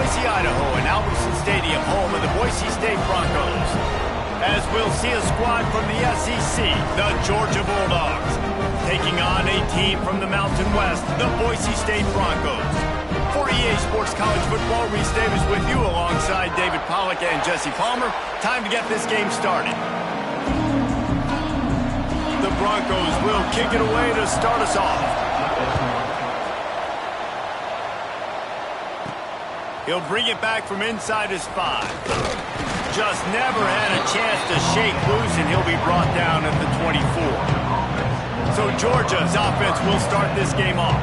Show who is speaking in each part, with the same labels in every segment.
Speaker 1: Boise, Idaho, and Albertson Stadium, home of the Boise State Broncos. As we'll see a squad from the SEC, the Georgia Bulldogs, taking on a team from the Mountain West, the Boise State Broncos. For EA Sports College Football, Reese Davis with you alongside David Pollack and Jesse Palmer. Time to get this game started. The Broncos will kick it away to start us off. He'll bring it back from inside his 5. Just never had a chance to shake loose, and he'll be brought down at the 24. So Georgia's offense will start this game off.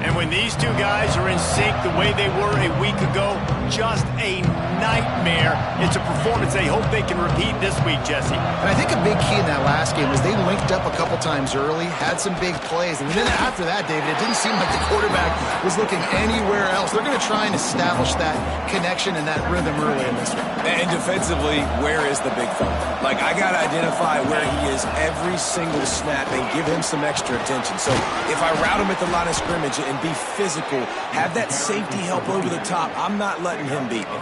Speaker 1: And when these two guys are in sync the way they were a week ago, just a nightmare. It's a performance they hope they can repeat this week, Jesse.
Speaker 2: And I think a big key in that last game was they linked up a couple times early, had some big plays, and then after that, David, it didn't seem like the quarterback was looking anywhere else. They're going to try and establish that connection and that rhythm early in this one.
Speaker 3: And defensively, where is the big fella? Like, I got to identify where he is every single snap and give him some extra attention. So if I route him at the line of scrimmage and be physical, have that safety help over the top, I'm not letting him beat me.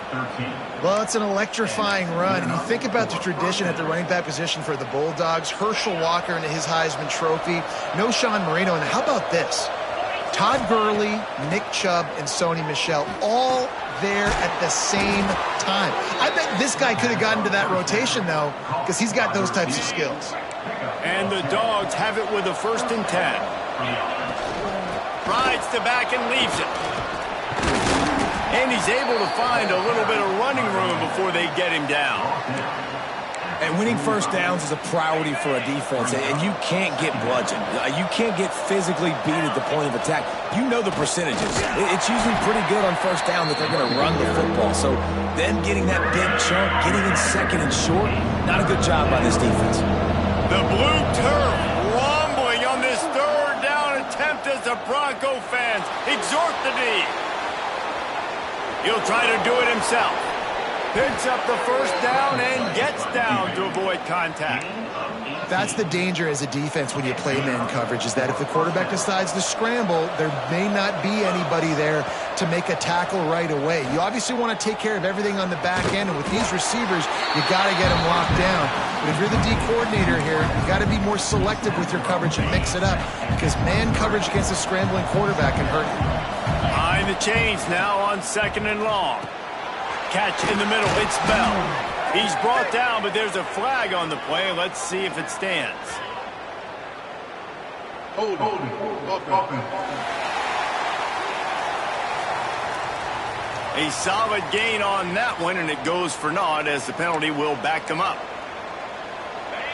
Speaker 2: Well, it's an electrifying run. And you think about the tradition at the running back position for the Bulldogs, Herschel Walker and his Heisman Trophy, no Sean Marino, and how about this? Todd Gurley, Nick Chubb, and Sony Michel all there at the same time. I bet this guy could have gotten to that rotation, though, because he's got those types of skills.
Speaker 1: And the Dogs have it with a 1st and 10. Rides to back and leaves it. And he's able to find a little bit of running room before they get him down.
Speaker 3: And winning first downs is a priority for a defense, and you can't get bludgeoned. You can't get physically beat at the point of attack. You know the percentages. It's usually pretty good on first down that they're going to run the football. So then getting that big chunk, getting in second and short, not a good job by this defense.
Speaker 1: The blue turf rumbling on this 3rd down attempt as the Bronco fans exhort the D. He'll try to do it himself. Picks up the 1st down and gets down to avoid contact.
Speaker 2: That's the danger as a defense when you play man coverage, is that if the quarterback decides to scramble, there may not be anybody there to make a tackle right away. You obviously want to take care of everything on the back end, and with these receivers, you got to get them locked down. But if you're the D coordinator here, you got to be more selective with your coverage and mix it up, because man coverage against a scrambling quarterback can hurt you.
Speaker 1: Behind the chains now on 2nd and long. Catch in the middle. It's Bell. He's brought down, but there's a flag on the play. Let's see if it stands.
Speaker 4: Hold it.
Speaker 1: A solid gain on that one, and it goes for naught as the penalty will back them up.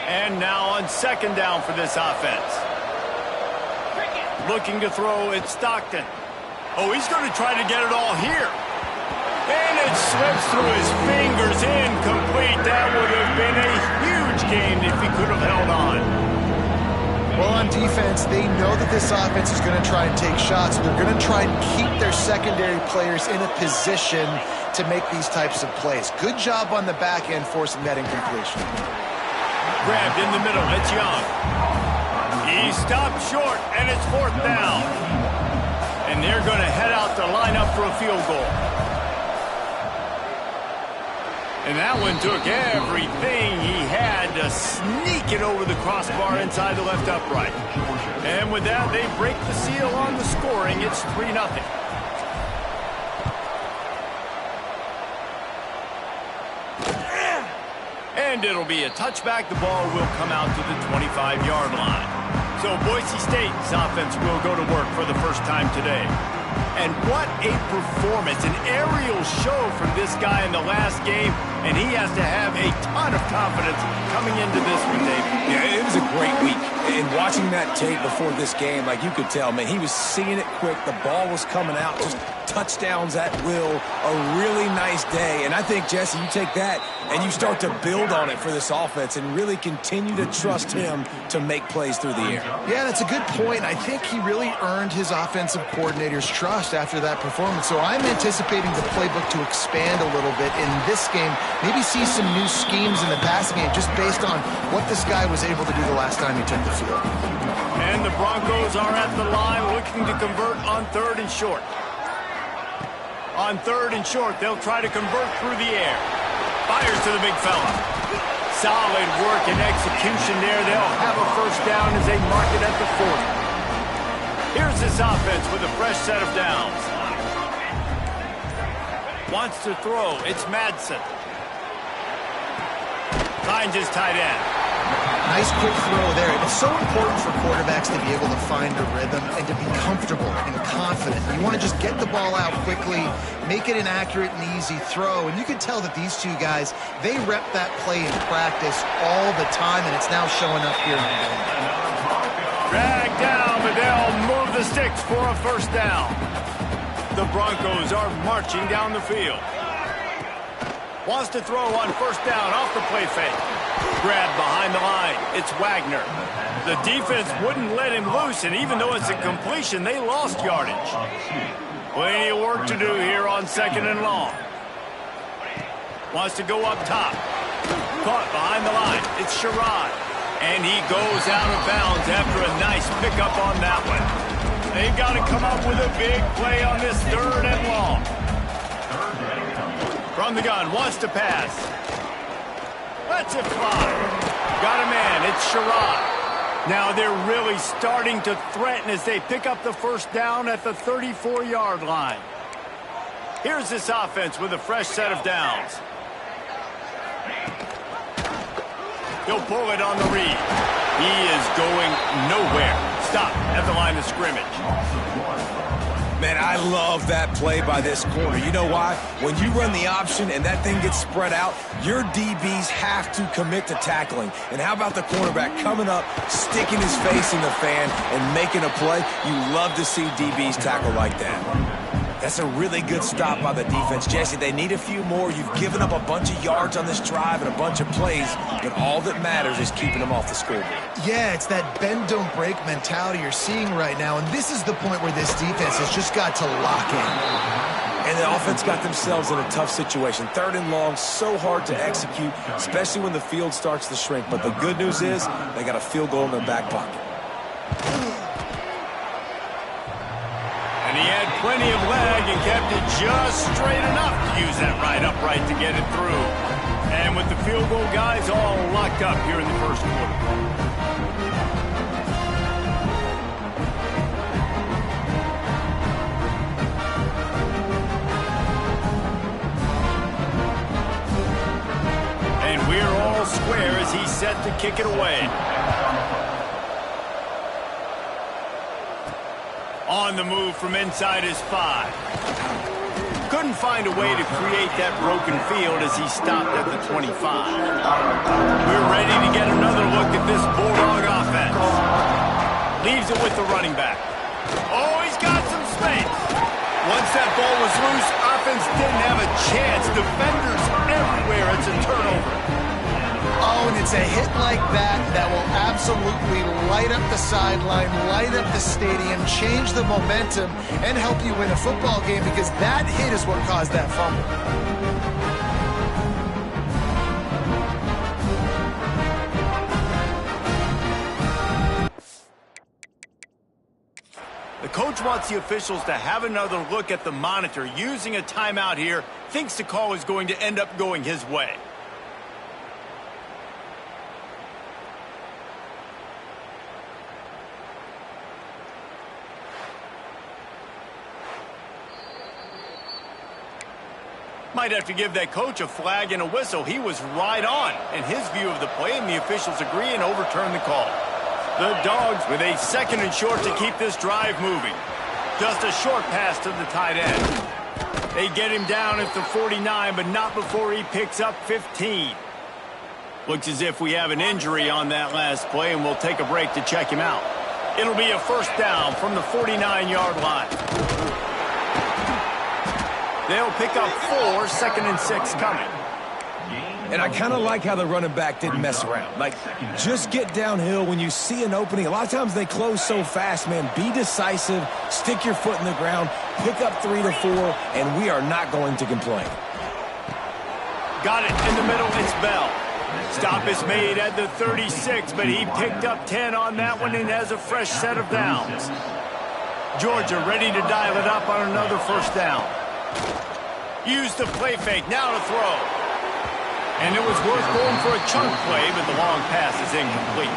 Speaker 1: And now on 2nd down for this offense. Looking to throw, it's Stockton. Oh, he's going to try to get it all here. And it slips through his fingers, incomplete. That would have been a huge game if he could have held on.
Speaker 2: Well, on defense, they know that this offense is going to try and take shots. So they're going to try and keep their secondary players in a position to make these types of plays. Good job on the back end forcing that incompletion.
Speaker 1: Grabbed in the middle. It's Young. He stopped short, and it's 4th down. And they're going to head out to line up for a field goal. And that one took everything he had to sneak it over the crossbar inside the left upright. And with that, they break the seal on the scoring. It's 3-0. And it'll be a touchback. The ball will come out to the 25-yard line. So Boise State's offense will go to work for the first time today. And what a performance, an aerial show from this guy in the last game, and he has to have a ton of confidence coming into this one, Dave.
Speaker 3: Yeah, it was a great week. And watching that tape before this game, like you could tell, man, he was seeing it quick. The ball was coming out, just touchdowns at will. A really nice day. And I think, Jesse, you take that and you start to build on it for this offense and really continue to trust him to make plays through the air.
Speaker 2: Yeah, that's a good point. I think he really earned his offensive coordinator's trust after that performance. So I'm anticipating the playbook to expand a little bit in this game. Maybe see some new schemes in the passing game just based on what this guy was able to do the last time he took the field.
Speaker 1: And the Broncos are at the line looking to convert on 3rd and short. On 3rd and short, they'll try to convert through the air. Fires to the big fella. Solid work and execution there. They'll have a first down as they mark it at the 40. Here's this offense with a fresh set of downs. Wants to throw. It's Madsen. Finds his tight end.
Speaker 2: Nice quick throw there. It's so important for quarterbacks to be able to find a rhythm and to be comfortable and confident. You want to just get the ball out quickly, make it an accurate and easy throw. And you can tell that these two guys, they rep that play in practice all the time, and it's now showing up here in the game.
Speaker 1: Dragged down, but they'll move the sticks for a first down. The Broncos are marching down the field. Wants to throw on first down off the play fake. Grab behind the line. It's Wagner. The defense wouldn't let him loose, and even though it's a completion, they lost yardage. Plenty of work to do here on 2nd and long. Wants to go up top. Caught behind the line. It's Sherrod. And he goes out of bounds after a nice pickup on that one. They've got to come up with a big play on this 3rd and long. From the gun, wants to pass. Lets it fly. Got a man, it's Sherrod. Now they're really starting to threaten as they pick up the first down at the 34-yard line. Here's this offense with a fresh set of downs. He'll pull it on the read. He is going nowhere. Stop at the line of scrimmage.
Speaker 3: Man, I love that play by this corner. You know why? When you run the option and that thing gets spread out, your DBs have to commit to tackling. And how about the cornerback coming up, sticking his face in the fan, and making a play? You love to see DBs tackle like that. That's a really good stop by the defense. Jesse, they need a few more. You've given up a bunch of yards on this drive and a bunch of plays, but all that matters is keeping them off the scoreboard.
Speaker 2: Yeah, it's that bend, don't break mentality you're seeing right now, and this is the point where this defense has just got to lock in.
Speaker 3: And the offense got themselves in a tough situation. 3rd and long, so hard to execute, especially when the field starts to shrink. But the good news is they got a field goal in their back pocket.
Speaker 1: And he had plenty of leg and kept it just straight enough to use that right upright to get it through. And with the field goal guys all locked up here in the first quarter. And we're all square as he's set to kick it away. On the move from inside his 5. Couldn't find a way to create that broken field as he stopped at the 25. We're ready to get another look at this Bulldog offense. Leaves it with the running back. Oh, he's got some space. Once that ball was loose, offense didn't have a chance. Defenders everywhere. It's a turnover.
Speaker 2: Oh, and it's a hit like that that will absolutely light up the sideline, light up the stadium, change the momentum, and help you win a football game, because that hit is what caused that fumble.
Speaker 1: The coach wants the officials to have another look at the monitor. Using a timeout here, thinks the call is going to end up going his way. Might have to give that coach a flag and a whistle. He was right on in his view of the play, and the officials agree and overturn the call. The Dogs with a 2nd and short to keep this drive moving. Just a short pass to the tight end. They get him down at the 49, but not before he picks up 15. Looks as if we have an injury on that last play, and we'll take a break to check him out. It'll be a first down from the 49-yard line. They'll pick up 4, 2nd and 6 coming.
Speaker 3: And I kind of like how the running back didn't mess around. Like, just get downhill when you see an opening. A lot of times they close so fast, man. Be decisive, stick your foot in the ground, pick up 3 to 4, and we are not going to complain.
Speaker 1: Got it in the middle, it's Bell. Stop is made at the 36, but he picked up 10 on that one and has a fresh set of downs. Georgia ready to dial it up on another first down. Use the play fake, now to throw. And it was worth going for a chunk play, but the long pass is incomplete.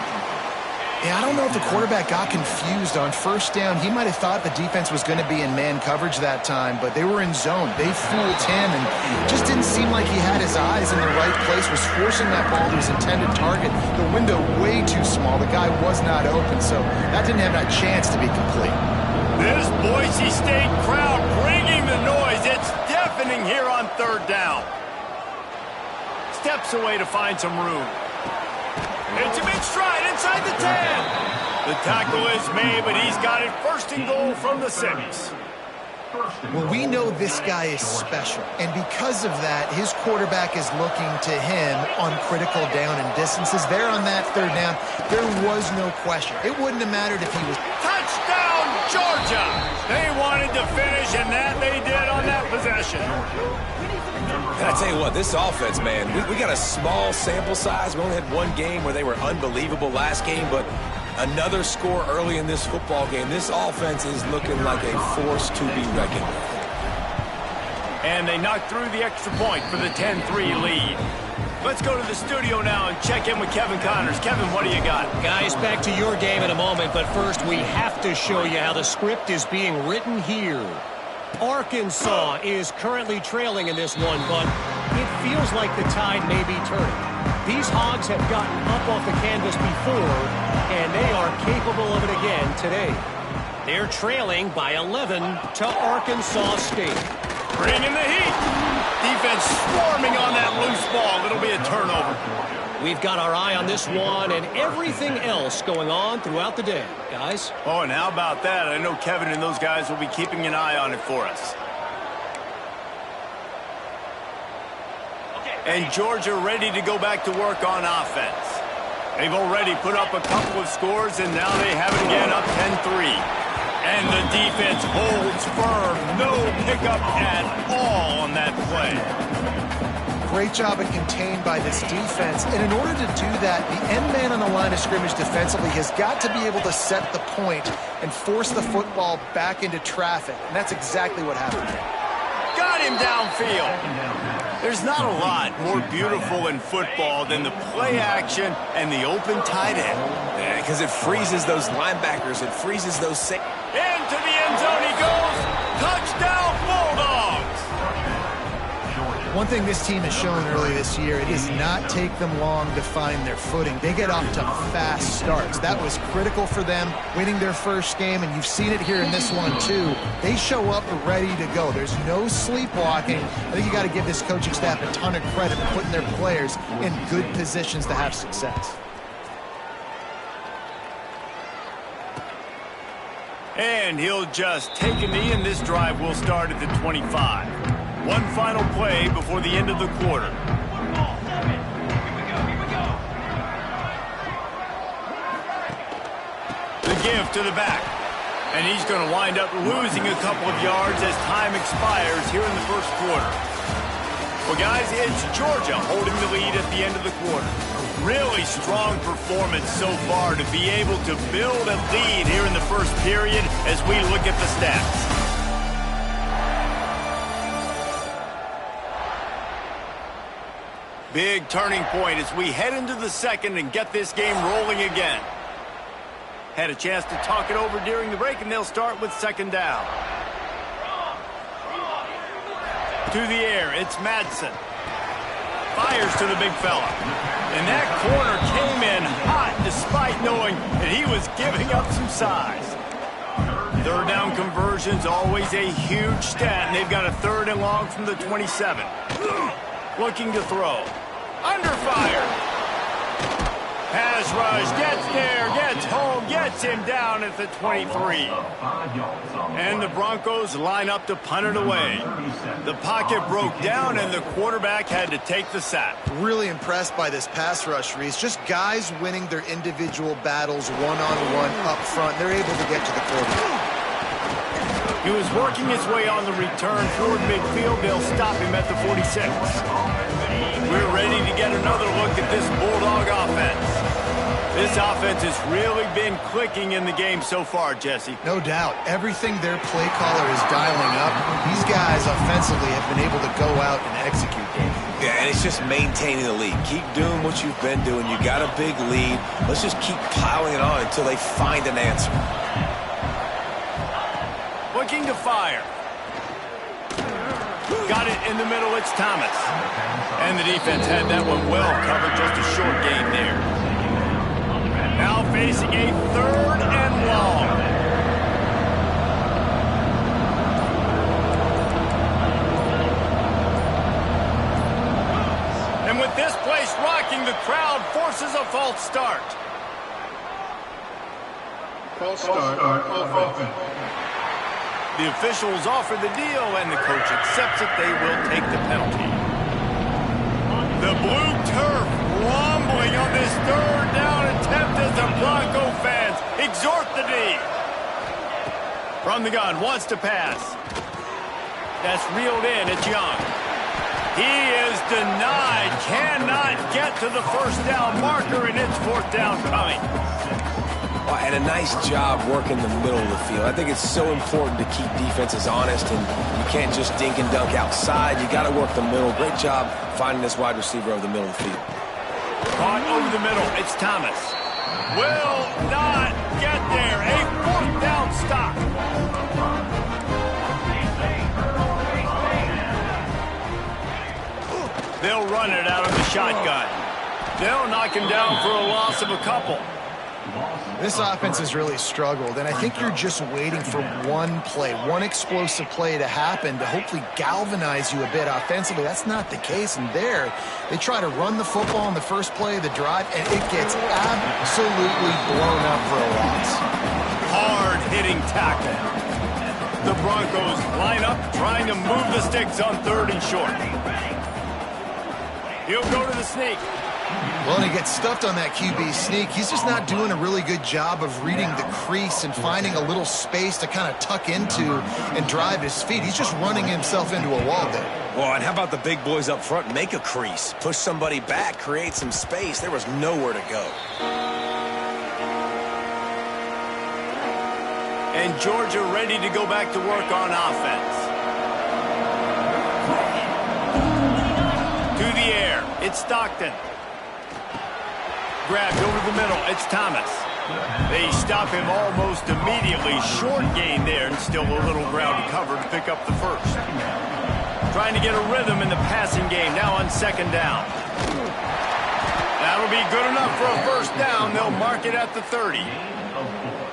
Speaker 2: Yeah, I don't know if the quarterback got confused on first down. He might have thought the defense was going to be in man coverage that time, but they were in zone. They fooled him, and it just didn't seem like he had his eyes in the right place, was forcing that ball to his intended target. The window way too small. The guy was not open, so that didn't have that chance to be complete.
Speaker 1: This Boise State crowd bringing the noise. It's deafening here on third down. Steps away to find some room. It's a big stride inside the 10. The tackle is made, but he's got it first and goal from the 6.
Speaker 2: Well, we know this guy is special, and because of that, his quarterback is looking to him on critical down and distances. There on that third down, there was no question. It wouldn't have mattered if he was...
Speaker 1: Touchdown, Georgia! They wanted to finish, and that they did on that possession.
Speaker 3: And I tell you what, this offense, man, we got a small sample size. We only had one game where they were unbelievable last game, but another score early in this football game. This offense is looking like a force to be reckoned with.
Speaker 1: And they knocked through the extra point for the 10-3 lead. Let's go to the studio now and check in with Kevin Connors. Kevin, what do you got?
Speaker 5: Guys, back to your game in a moment, but first we have to show you how the script is being written here. Arkansas is currently trailing in this one, but it feels like the tide may be turning. These Hogs have gotten up off the canvas before, and they are capable of it again today. They're trailing by 11 to Arkansas State.
Speaker 1: Bringing the heat. Defense swarming on that loose ball. It'll be a turnover.
Speaker 5: We've got our eye on this one and everything else going on throughout the day, guys.
Speaker 1: Oh, and how about that? I know Kevin and those guys will be keeping an eye on it for us. And Georgia ready to go back to work on offense. They've already put up a couple of scores, and now they have it again up 10-3. And the defense holds firm. No pickup at all on that play.
Speaker 2: Great job and contained by this defense. And in order to do that, the end man on the line of scrimmage defensively has got to be able to set the point and force the football back into traffic. And that's exactly what happened here.
Speaker 1: Got him downfield. There's not a lot more beautiful in football than the play action and the open tight end.
Speaker 3: Yeah, because it freezes those linebackers. It freezes those...
Speaker 1: Into the end zone he goes. Touchdown, Bulldogs.
Speaker 2: One thing this team has shown early this year, it does not take them long to find their footing. They get off to fast starts. That was critical for them, winning their first game, and you've seen it here in this one too. They show up ready to go. There's no sleepwalking. I think you got to give this coaching staff a ton of credit for putting their players in good positions to have success.
Speaker 1: And he'll just take a knee, and this drive will start at the 25. One final play before the end of the quarter. The give to the back. And he's going to wind up losing a couple of yards as time expires here in the first quarter. Well, guys, it's Georgia holding the lead at the end of the quarter. Really strong performance so far to be able to build a lead here in the first period as we look at the stats. Big turning point as we head into the second and get this game rolling again. Had a chance to talk it over during the break, and they'll start with second down. To the air, it's Madsen. Fires to the big fella. And that corner came in hot despite knowing that he was giving up some size. Third down conversion's always a huge stat, and they've got a third and long from the 27. Looking to throw. Under fire. Pass rush, gets there, gets home, gets him down at the 23. And the Broncos line up to punt it away. The pocket broke down, and the quarterback had to take the sack.
Speaker 2: Really impressed by this pass rush, Reese. Just guys winning their individual battles one-on-one up front. They're able to get to the quarterback.
Speaker 1: He was working his way on the return toward midfield. They'll stop him at the 46. We're ready to get another look at this Bulldog offense. This offense has really been clicking in the game so far, Jesse.
Speaker 2: No doubt. Everything their play caller is dialing up, these guys offensively have been able to go out and execute.
Speaker 3: Yeah, and it's just maintaining the lead. Keep doing what you've been doing. You got a big lead. Let's just keep piling it on until they find an answer.
Speaker 1: Looking to fire. Got it in the middle. It's Thomas. And the defense had that one well covered. Just a short gain there. Now facing a 3rd and long. And with this place rocking, the crowd forces a false start.
Speaker 4: False start of offense.
Speaker 1: The officials offer the deal, and the coach accepts it. They will take the penalty. The blue turf rumbling on this 3rd down attempt as the Bronco fans exhort the D. From the gun, wants to pass. That's reeled in. It's Young. He is denied. Cannot get to the 1st down marker, and it's 4th down coming.
Speaker 3: And a nice job working the middle of the field. I think it's so important to keep defenses honest, and you can't just dink and dunk outside. You got to work the middle. Great job finding this wide receiver over the middle of the field.
Speaker 1: Caught over the middle. It's Thomas. Will not get there. A 4th down stop. They'll run it out of the shotgun. They'll knock him down for a loss of a couple.
Speaker 2: This offense has really struggled, and I think you're just waiting for one play, one explosive play to happen to hopefully galvanize you a bit offensively. That's not the case, and there, they try to run the football in the first play of the drive, and it gets absolutely blown up for a loss.
Speaker 1: Hard-hitting tackle. The Broncos line up, trying to move the sticks on 3rd and short. He'll go to the sneak.
Speaker 2: Well, and he gets stuffed on that QB sneak. He's just not doing a really good job of reading the crease and finding a little space to kind of tuck into and drive his feet. He's just running himself into a wall there.
Speaker 3: Well, and how about the big boys up front? Make a crease. Push somebody back. Create some space. There was nowhere to go.
Speaker 1: And Georgia ready to go back to work on offense. To the air. It's Stockton. Grabbed over the middle. It's Thomas. They stop him almost immediately. Short gain there, and still a little ground to cover to pick up the 1st. Trying to get a rhythm in the passing game. Now on 2nd down. That'll be good enough for a 1st down. They'll mark it at the 30.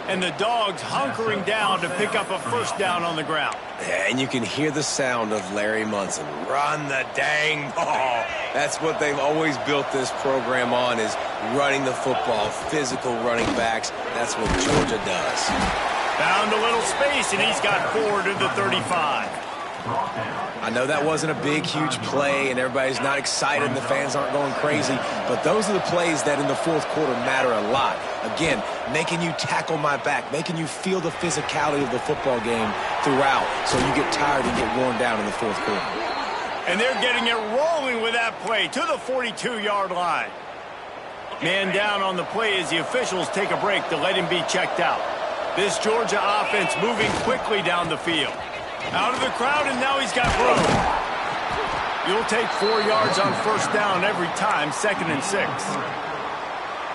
Speaker 1: And the Dogs hunkering down to pick up a 1st down on the ground.
Speaker 3: Yeah, and you can hear the sound of Larry Munson. Run the dang ball. That's what they've always built this program on, is running the football, physical running backs. That's what Georgia does.
Speaker 1: Found a little space, and he's got 4 to the 35.
Speaker 3: I know that wasn't a big, huge play, and everybody's not excited, and the fans aren't going crazy, but those are the plays that in the 4th quarter matter a lot. Again, making you tackle my back, making you feel the physicality of the football game throughout, so you get tired and get worn down in the 4th quarter.
Speaker 1: And they're getting it rolling with that play to the 42-yard line. Man down on the play as the officials take a break to let him be checked out. This Georgia offense moving quickly down the field. Out of the crowd, and now he's got room. You'll take 4 yards on 1st down every time, 2nd and 6.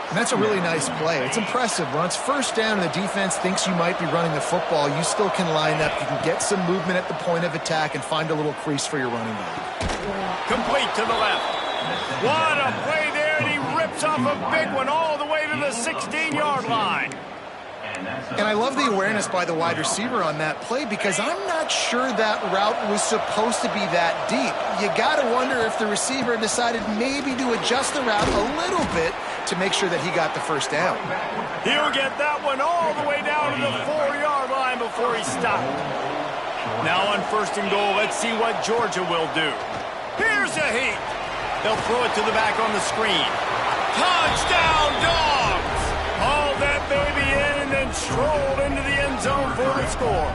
Speaker 2: And that's a really nice play. It's impressive. Once 1st down and the defense thinks you might be running the football, you still can line up. You can get some movement at the point of attack and find a little crease for your running back.
Speaker 1: Complete to the left. What a play there, and he rips off a big one all the way to the 16-yard line.
Speaker 2: And I love the awareness by the wide receiver on that play, because I'm not sure that route was supposed to be that deep. You got to wonder if the receiver decided maybe to adjust the route a little bit to make sure that he got the 1st down.
Speaker 1: He'll get that one all the way down to the 4-yard line before he stopped. Now on 1st and goal, let's see what Georgia will do. Here's a heat. They'll throw it to the back on the screen. Touchdown, Dogs! Hauled that baby in and then strolled into the end zone for the score.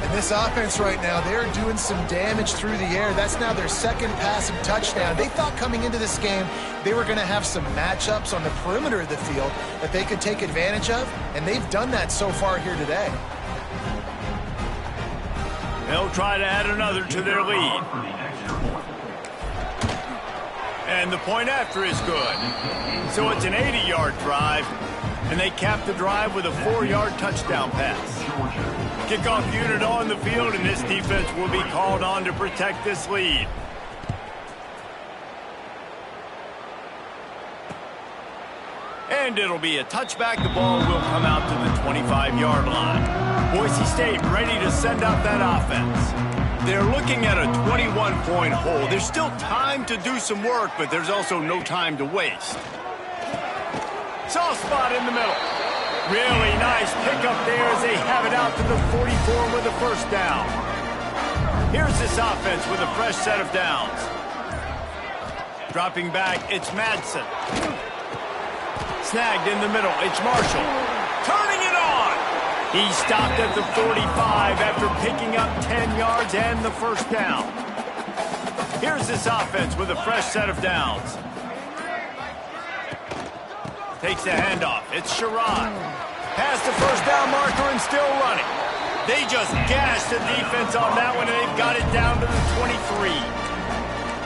Speaker 2: And this offense right now, they're doing some damage through the air. That's now their second passing touchdown. They thought coming into this game they were going to have some matchups on the perimeter of the field that they could take advantage of, and they've done that so far here today.
Speaker 1: They'll try to add another to their lead. And the point after is good. So it's an 80-yard drive, and they cap the drive with a 4-yard touchdown pass. Kickoff unit on the field, and this defense will be called on to protect this lead. And it'll be a touchback. The ball will come out to the 25-yard line. Boise State ready to send out that offense. They're looking at a 21-point hole. There's still time to do some work, but there's also no time to waste. Soft spot in the middle. Really nice pickup there as they have it out to the 44 with a first down. Here's this offense with a fresh set of downs. Dropping back, it's Madsen. Snagged in the middle, it's Marshall. Turning it on! He stopped at the 45 after picking up 10 yards and the first down. Here's this offense with a fresh set of downs. Takes the handoff. It's Sherrod. Past the first down marker and still running. They just gashed the defense on that one, and they've got it down to the 23.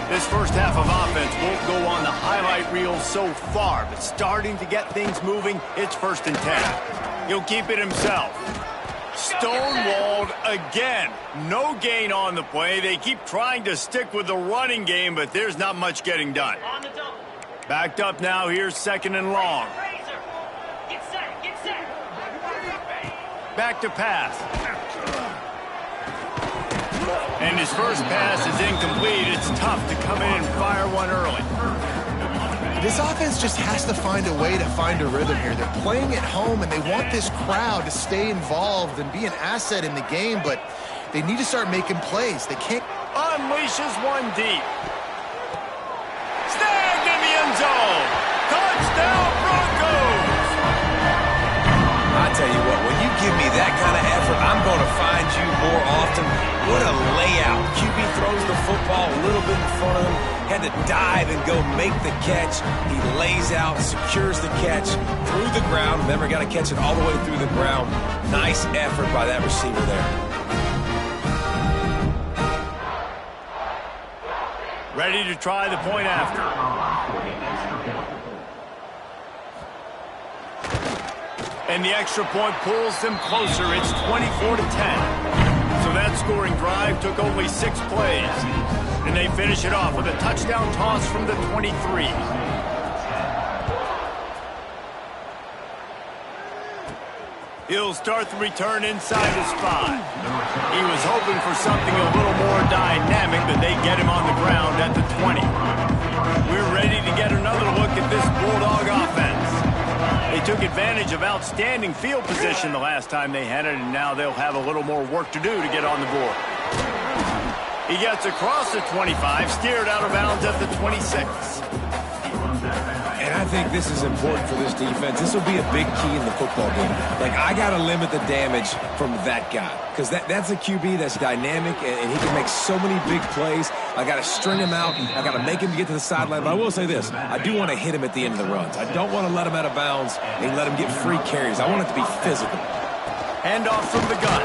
Speaker 1: This first half of offense won't go on the highlight reel so far, but starting to get things moving, it's 1st and 10. He'll keep it himself. Stonewalled again. No gain on the play. They keep trying to stick with the running game, but there's not much getting done. Backed up now. Here's 2nd and long. Back to pass. And his first pass is incomplete. It's tough to come in and fire one early.
Speaker 2: This offense just has to find a way to find a rhythm here. They're playing at home, and they want this crowd to stay involved and be an asset in the game, but they need to start making plays. They can't.
Speaker 1: Unleashes one deep. Snagged in the end zone. Touchdown, Broncos!
Speaker 3: I tell you what, when you give me that kind of effort, I'm going to find you more often. What a layout. QB throws the football a little bit in front of him, had to dive and go make the catch. He lays out, secures the catch through the ground. Remember, got to catch it all the way through the ground. Nice effort by that receiver there.
Speaker 1: Ready to try the point after. And the extra point pulls them closer. It's 24-10. So that scoring drive took only 6 plays. And they finish it off with a touchdown toss from the 23. He'll start the return inside his 5. He was hoping for something a little more dynamic, but they get him on the ground at the 20. We're ready to get another look at this Bulldog offense. They took advantage of outstanding field position the last time they had it, and now they'll have a little more work to do to get on the board. He gets across the 25, steered out of bounds at the 26.
Speaker 3: And I think this is important for this defense. This will be a big key in the football game. Like, I got to limit the damage from that guy, because that's a QB that's dynamic, and he can make so many big plays. I got to string him out. I got to make him get to the sideline. But I will say this. I do want to hit him at the end of the runs. I don't want to let him out of bounds and let him get free carries. I want it to be physical.
Speaker 1: Handoff from the gun.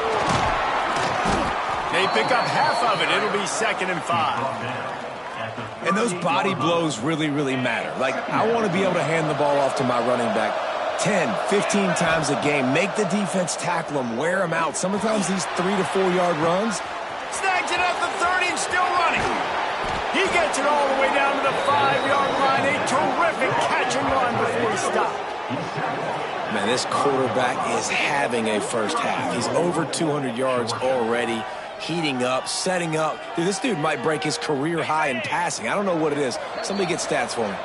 Speaker 1: They pick up half of it. It'll be 2nd and 5.
Speaker 3: And those body blows really, really matter. Like, I want to be able to hand the ball off to my running back 10, 15 times a game. Make the defense tackle them, wear them out. Sometimes these 3 to 4 yard runs.
Speaker 1: Snags it at the 30 and still running. He gets it all the way down to the 5-yard line. A terrific catch and run before he stopped.
Speaker 3: Man, this quarterback is having a first half. He's over 200 yards already. Heating up, setting up. Dude, this dude might break his career high in passing. I don't know what it is. Somebody get stats for him.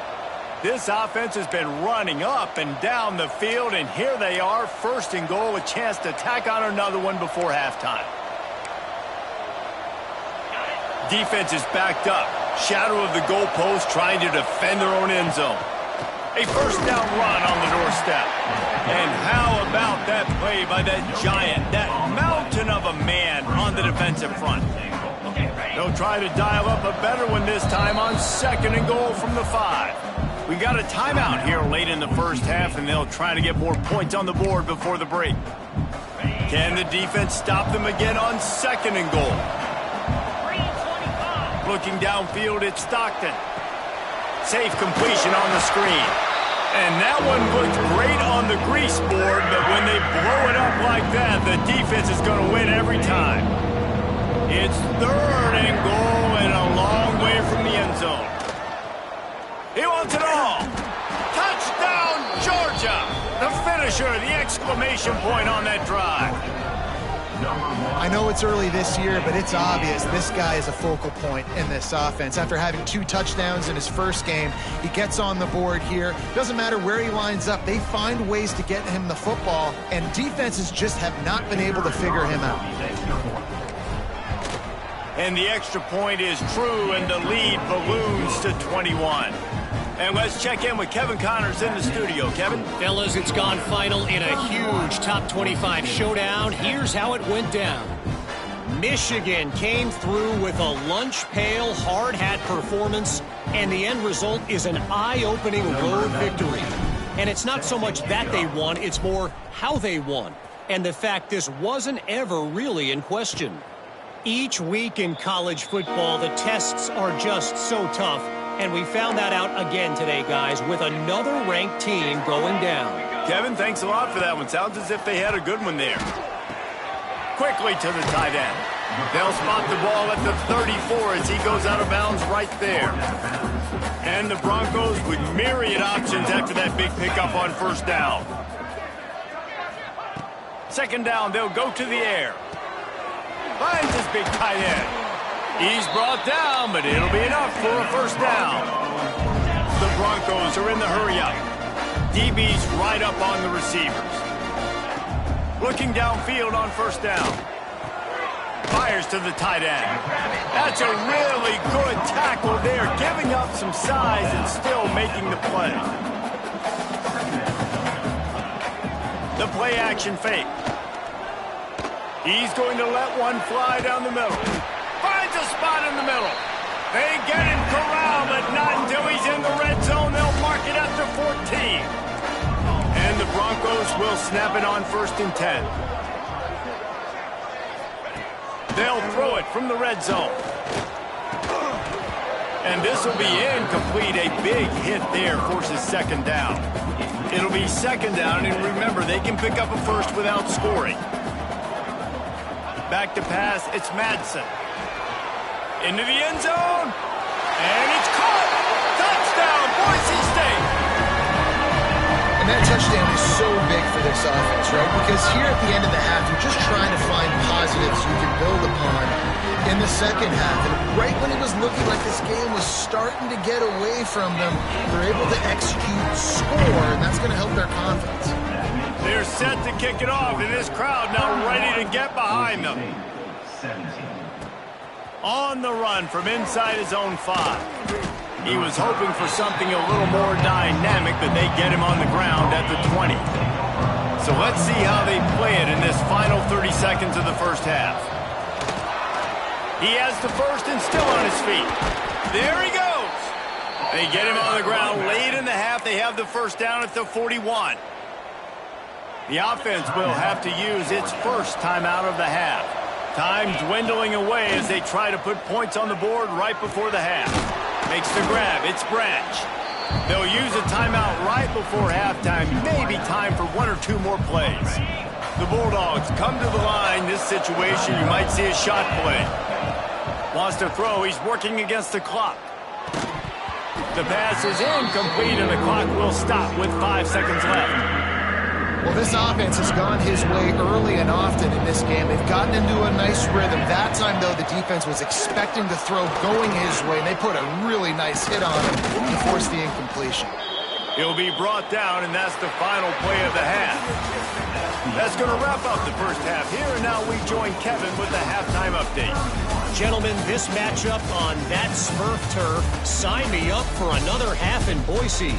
Speaker 1: This offense has been running up and down the field, and here they are, 1st and goal, a chance to tack on another one before halftime. Defense is backed up. Shadow of the goalpost, trying to defend their own end zone. A first down run on the doorstep. And how about that play by that giant, that mountain of a man on the defensive front. They'll try to dial up a better one this time on 2nd and goal from the 5. We got a timeout here late in the first half, and they'll try to get more points on the board before the break. Can the defense stop them again on 2nd and goal? Looking downfield, it's Stockton. Safe completion on the screen. And that one looked great on the grease board, but when they blow it up like that, the defense is going to win every time. It's 3rd and goal and a long way from the end zone. He wants it all. Touchdown, Georgia! The finisher, the exclamation point on that drive.
Speaker 2: I know it's early this year, but it's obvious this guy is a focal point in this offense. After having 2 touchdowns in his first game, he gets on the board here. Doesn't matter where he lines up, they find ways to get him the football, and defenses just have not been able to figure him out.
Speaker 1: And the extra point is true, and the lead balloons to 21. And let's check in with Kevin Connors in the studio. Kevin?
Speaker 5: Fellas, it's gone final in a huge top 25 showdown. Here's how it went down. Michigan came through with a lunch pail, hard hat performance, and the end result is an eye-opening road victory. And it's not so much that they won, it's more how they won. And the fact this wasn't ever really in question. Each week in college football, the tests are just so tough. And we found that out again today, guys, with another ranked team going down.
Speaker 1: Kevin, thanks a lot for that one. Sounds as if they had a good one there. Quickly to the tight end. They'll spot the ball at the 34 as he goes out of bounds right there. And the Broncos with myriad options after that big pickup on 1st down. 2nd down, they'll go to the air. Finds his big tight end. He's brought down, but it'll be enough for a 1st down. The Broncos are in the hurry-up. DB's right up on the receivers. Looking downfield on 1st down. Fires to the tight end. That's a really good tackle there, giving up some size and still making the play. The play-action fake. He's going to let one fly down the middle. Finds a spot in the middle. They get him corralled, but not until he's in the red zone. They'll mark it at the 14. And the Broncos will snap it on 1st and 10. They'll throw it from the red zone. And this will be incomplete. A big hit there forces 2nd down. It'll be 2nd down, and remember, they can pick up a 1st without scoring. Back to pass, it's Madsen. Into the end zone, and it's caught! Touchdown, Boise State!
Speaker 2: And that touchdown is so big for this offense, right? Because here at the end of the half, you're just trying to find positives you can build upon in the 2nd half. And right when it was looking like this game was starting to get away from them, they're able to execute, score, and that's going to help their confidence.
Speaker 1: They're set to kick it off, and this crowd now ready to get behind them. On the run from inside his own 5. He was hoping for something a little more dynamic, but they get him on the ground at the 20. So let's see how they play it in this final 30 seconds of the first half. He has the 1st and still on his feet. There he goes. They get him on the ground late in the half. They have the 1st down at the 41. The offense will have to use its 1st timeout of the half. Time dwindling away as they try to put points on the board right before the half. Makes the grab. It's Branch. They'll use a timeout right before halftime. Maybe time for 1 or 2 more plays. The Bulldogs come to the line. This situation, you might see a shot play. Wants to throw. He's working against the clock. The pass is incomplete, and the clock will stop with 5 seconds left.
Speaker 2: Well, this offense has gone his way early and often in this game. They've gotten into a nice rhythm. That time, though, the defense was expecting the throw going his way, and they put a really nice hit on him to force the incompletion.
Speaker 1: He'll be brought down, and that's the final play of the half. That's going to wrap up the first half. Here and now we join Kevin with the halftime update.
Speaker 5: Gentlemen, this matchup on that Smurf turf, sign me up for another half in Boise.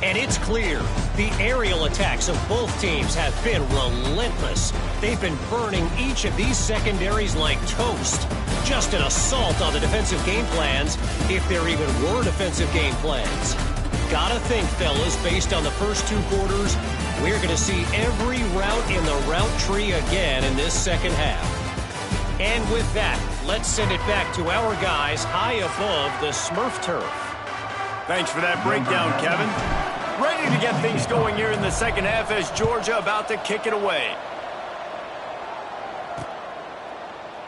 Speaker 5: And it's clear the aerial attacks of both teams have been relentless. They've been burning each of these secondaries like toast. Just an assault on the defensive game plans, if there even were defensive game plans. Gotta think, fellas, based on the first 2 quarters, we're going to see every route in the route tree again in this second half. And with that, let's send it back to our guys high above the Smurf turf.
Speaker 1: Thanks for that breakdown, Kevin. Ready to get things going here in the second half as Georgia about to kick it away.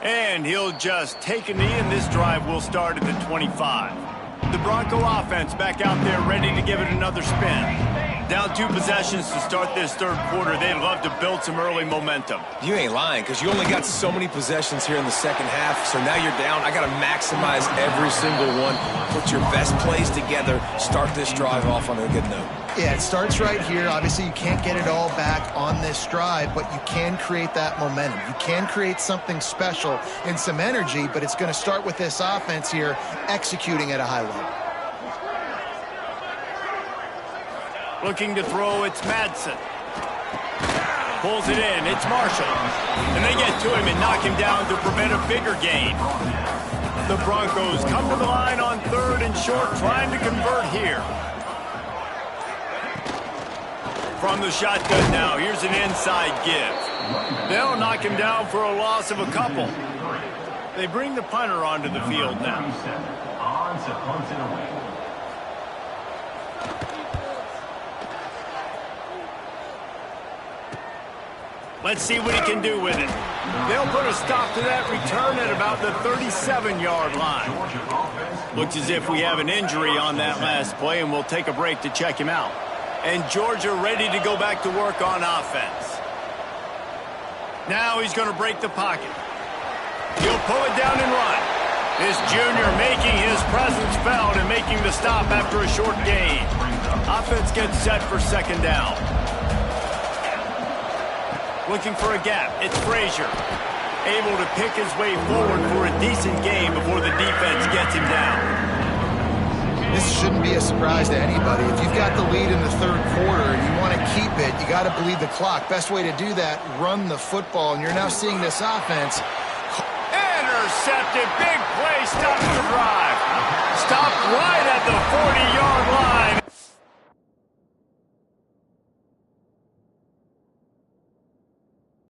Speaker 1: And he'll just take a knee, and this drive will start at the 25. The Bronco offense back out there ready to give it another spin. Down 2 possessions to start this third quarter. They'd love to build some early momentum.
Speaker 3: You ain't lying, because you only got so many possessions here in the second half, so now you're down. I got to maximize every single one. Put your best plays together. Start this drive off on a good note.
Speaker 2: Yeah, it starts right here. Obviously, you can't get it all back on this drive, but you can create that momentum. You can create something special and some energy, but it's going to start with this offense here executing at a high level.
Speaker 1: Looking to throw, it's Madsen. Pulls it in, it's Marshall. And they get to him and knock him down to prevent a bigger gain. The Broncos come to the line on 3rd and short, trying to convert here. From the shotgun now, here's an inside give. They'll knock him down for a loss of a couple. They bring the punter onto the field now. Let's see what he can do with it. They'll put a stop to that return at about the 37-yard line. Looks as if we have an injury on that last play, and we'll take a break to check him out. And Georgia ready to go back to work on offense. Now he's going to break the pocket. He'll pull it down and run. This junior making his presence felt and making the stop after a short gain. Offense gets set for second down. Looking for a gap. It's Frazier. Able to pick his way forward for a decent game before the defense gets him down.
Speaker 2: This shouldn't be a surprise to anybody. If you've got the lead in the third quarter and you want to keep it, you got to bleed the clock. Best way to do that, run the football. And you're now seeing this offense.
Speaker 1: Intercepted. Big play. Stops the drive. Stopped right at the 40-yard